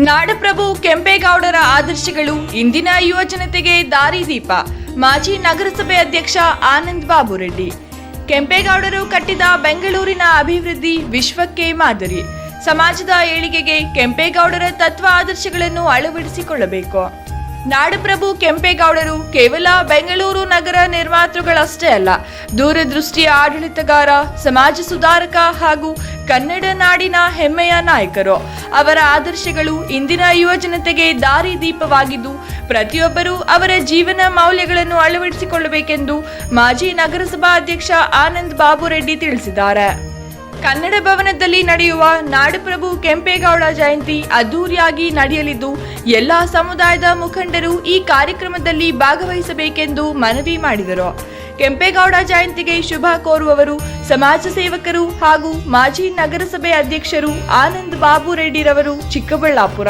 ನಾಡಪ್ರಭು ಕೆಂಪೇಗೌಡರ ಆದರ್ಶಗಳು ಇಂದಿನ ಯುವ ಜನತೆಗೆ ದಾರಿದೀಪ. ಮಾಜಿ ನಗರಸಭೆ ಅಧ್ಯಕ್ಷ ಆನಂದ್ ಬಾಬು ರೆಡ್ಡಿ. ಕೆಂಪೇಗೌಡರು ಕಟ್ಟಿದ ಬೆಂಗಳೂರಿನ ಅಭಿವೃದ್ಧಿ ವಿಶ್ವಕ್ಕೆ ಮಾದರಿ. ಸಮಾಜದ ಏಳಿಗೆಗೆ ಕೆಂಪೇಗೌಡರ ತತ್ವ ಆದರ್ಶಗಳನ್ನು ಅಳವಡಿಸಿಕೊಳ್ಳಬೇಕು. ನಾಡಪ್ರಭು ಕೆಂಪೇಗೌಡರು ಕೇವಲ ಬೆಂಗಳೂರು ನಗರ ನಿರ್ಮಾತೃಗಳಷ್ಟೇ ಅಲ್ಲ, ದೂರದೃಷ್ಟಿಯ ಆಡಳಿತಗಾರ, ಸಮಾಜ ಸುಧಾರಕ ಹಾಗೂ ಕನ್ನಡ ನಾಡಿನ ಹೆಮ್ಮೆಯ ನಾಯಕರು. ಅವರ ಆದರ್ಶಗಳು ಇಂದಿನ ಯುವ ಜನತೆಗೆ ದಾರಿದೀಪವಾಗಿದ್ದು, ಪ್ರತಿಯೊಬ್ಬರೂ ಅವರ ಜೀವನ ಮೌಲ್ಯಗಳನ್ನು ಅಳವಡಿಸಿಕೊಳ್ಳಬೇಕೆಂದು ಮಾಜಿ ನಗರಸಭಾ ಅಧ್ಯಕ್ಷ ಆನಂದ್ ಬಾಬು ರೆಡ್ಡಿ ತಿಳಿಸಿದ್ದಾರೆ. ಕನ್ನಡ ಭವನದಲ್ಲಿ ನಡೆಯುವ ನಾಡಪ್ರಭು ಕೆಂಪೇಗೌಡ ಜಯಂತಿ ಅದ್ದೂರಿಯಾಗಿ ನಡೆಯಲಿದ್ದು, ಎಲ್ಲಾ ಸಮುದಾಯದ ಮುಖಂಡರು ಈ ಕಾರ್ಯಕ್ರಮದಲ್ಲಿ ಭಾಗವಹಿಸಬೇಕೆಂದು ಮನವಿ ಮಾಡಿದರು. ಕೆಂಪೇಗೌಡ ಜಯಂತಿಗೆ ಶುಭ ಕೋರುವವರು ಸಮಾಜ ಸೇವಕರು ಹಾಗೂ ಮಾಜಿ ನಗರಸಭೆ ಅಧ್ಯಕ್ಷರು ಆನಂದ್ ಬಾಬು ರೆಡ್ಡಿರವರು, ಚಿಕ್ಕಬಳ್ಳಾಪುರ.